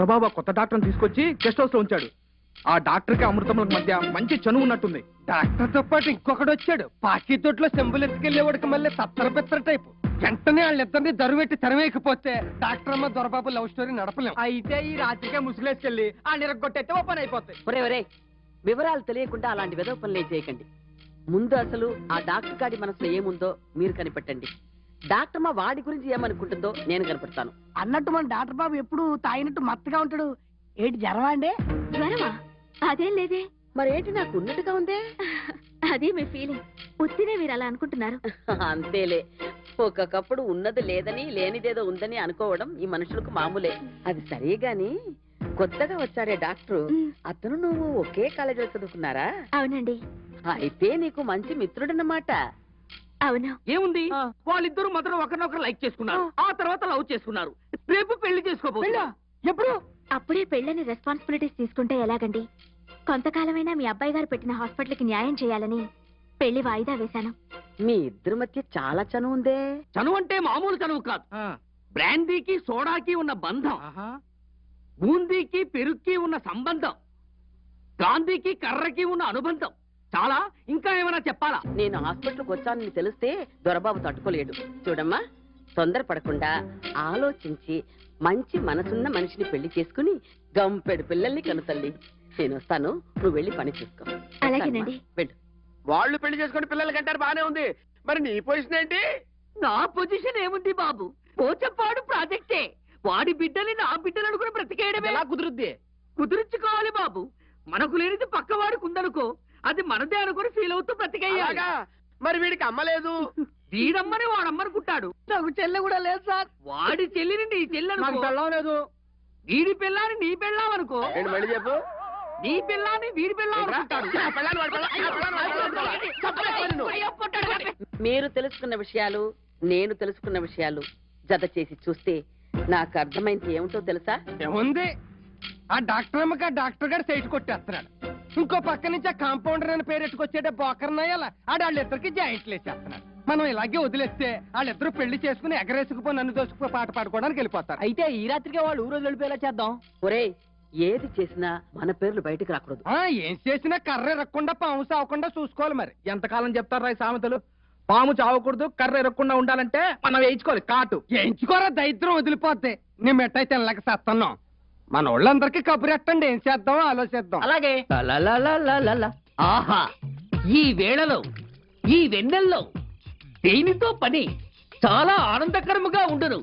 దొరబాబు కొత్త డాక్టర్ని తీసుకొచ్చి గెస్ట్ హౌస్ లో ఉంచాడు. ఆ డాక్టర్ కి అమృతములకు మధ్య మంచి చనువు ఉన్నట్టుంది. డాక్టర్ తో పాటు ఇంకొకడు వచ్చాడు. పాకీ తోటలో సెంబులు ఎత్తుకెళ్లేవాడికి మళ్ళీ తత్తర పెత్తర టైపు. వెంటనే వాళ్ళిద్దరిని దరువెట్టి తరివేయకపోతే డాక్టర్ అమ్మ దొరబాబు లవ్ స్టోరీ నడపలేం. అయితే ఈ రాత్రికే ముసుగులేసుకెళ్ళి ఆ నిరగొట్టయితే ఓపెన్ అయిపోతాయి. ఒరే వివరాలు తెలియకుండా అలాంటి వెదవ పనులు చేయకండి. ముందు అసలు ఆ డాక్టర్ గాడి మనసులో ఏముందో మీరు కనిపెట్టండి. డాక్టర్ మా వాడి గురించి ఏమనుకుంటుందో నేను కనిపెడతాను. అన్నట్టు మన డాక్టర్ బాబు ఎప్పుడు తాగినట్టు మత్తగా ఉంటాడు. ఏంటి జ్వరమా అండి? జ్వరమా? అదేం లేదే. మరేంటి నాకు ఉన్నట్టుగా ఉందే? అదే మీ ఫీలింగ్. ఉత్తినే మీరు అలా అనుకుంటున్నారు. అంతేలే, ఒక్కొక్కప్పుడు ఉన్నది లేదని లేనిదేదో ఉందని అనుకోవడం ఈ మనుషులకు మామూలే. అది సరే గాని కొత్తగా వచ్చాడే డాక్టర్, అతను నువ్వు ఒకే కాలేజీలో చదువుకున్నారా? అవునండి. అయితే నీకు మంచి మిత్రుడన్నమాట. అవును. ఏముంది, వాళ్ళిద్దరు మొదట ఒకరినొకరు లైక్ చేసుకున్నారు, ఆ తర్వాత లవ్ చేసుకున్నారు. రేపు పెళ్లి చేసుకోబోతున్నా. ఎప్పుడు? అప్పుడే పెళ్ళని రెస్పాన్సిబిలిటీస్ తీసుకుంటే ఎలాగండి? కొంతకాలమైనా మీ అబ్బాయి గారు పెట్టిన హాస్పిటల్ కి న్యాయం చేయాలని పెళ్లి వాయిదా వేశాను. మీ ఇద్దరి మధ్య చాలా చనువు ఉందే. చనువు అంటే మామూలు చనువు కాదు. బ్రాందీకి సోడాకి ఉన్న బంధం, బూందీకి పెరుక్కి ఉన్న సంబంధం, గాంధీకి కర్రకి ఉన్న అనుబంధం. చాలా. ఇంకా ఏమైనా చెప్పాలా? నేను హాస్పిటల్కి వచ్చానని తెలిస్తే దొరబాబు తట్టుకోలేడు. చూడమ్మా, తొందరపడకుండా ఆలోచించి మంచి మనసున్న మనిషిని పెళ్లి చేసుకుని గంపెడు పిల్లల్ని కనుతల్లి. నేను వస్తాను, నువ్వు వెళ్ళి పని చూసుకో. అలాగేనండి. వెళ్ళు. వాళ్ళు పెళ్లి చేసుకుని పిల్లలు కంటారు, బానే ఉంది. మరి నీ పొజిషన్ ఏంటి? నా పొజిషన్ ఏముంది బాబు? పోచంపాడు ప్రాజెక్టే. వాడి బిడ్డని నా బిడ్డలు అనుకుని బ్రతికేయడమే. ఎలా కుదురుద్ది? కుదుర్చుకోవాలి బాబు. మనకు లేనిది పక్కవాడికి ఉందనుకో, అది మనదే అనుకుని ఫీల్ అవుతూ బ్రతికేయాలి. మరి వీడికి అమ్మలేదు. వీడమ్మని వాడమ్మనుకుంటాడు. నాకు చెల్లె కూడా లేదు సార్. వాడి చెల్లిని నీ చెల్లెను, లేదు. వీడి పిల్లాని నీ పెళ్ళాం అనుకో, మళ్ళీ చెప్పు. నీ పిల్లాని వీడి పెళ్ళాం అనుకుంటాడు. మీరు తెలుసుకున్న విషయాలు నేను తెలుసుకున్న విషయాలు జత చేసి చూస్తే నాకు అర్థమైంది ఏమిటో తెలుసా? ఏముంది, ఆ డాక్టర్ అమ్మకి ఆ డాక్టర్ గారు సైట్ కొట్టేస్తున్నాడు. ఇంకో పక్క నుంచి ఆ కాంపౌండర్ అని పేరు ఎట్టుకొచ్చేట బోకర్నాయాల వాళ్ళిద్దరికి జాయింట్లు వేసేస్తున్నాడు. మనం ఇలాగే వదిలేస్తే వాళ్ళిద్దరు పెళ్లి చేసుకుని ఎగరేసుకుపో నన్ను దోసుకుపో పాట పాడుకోవడానికి వెళ్ళిపోతారు. అయితే ఈ రాత్రికే వాళ్ళు ఊరు వెళ్ళిపోయేలా చేద్దాం. ఒరేయ్, ఏది చేసినా మన పేర్లు బయటకు రాకూడదు. ఏం చేసినా కర్ర ఎరక్కుండా పాము సావకుండా చూసుకోవాలి. మరి ఎంతకాలం చెప్తారా ఈ సామెతలు? పాము చావకూడదు, కర్ర ఎరక్కుండా ఉండాలంటే మనం వేయించుకోవాలి కాటు. ఎంచుకోరా, దరిద్రం వదిలిపోద్ది. నీ మెట్టయి తినలేక చేస్తున్నాం. మన వాళ్ళందరికీ కబురెట్టండి, ఏం చేద్దాం ఆలోచిద్దాం. అలాగే. ఆహా, ఈ వేళలో ఈ వెన్నెల్లో దేనితో పని చాలా ఆనందకరముగా ఉండును.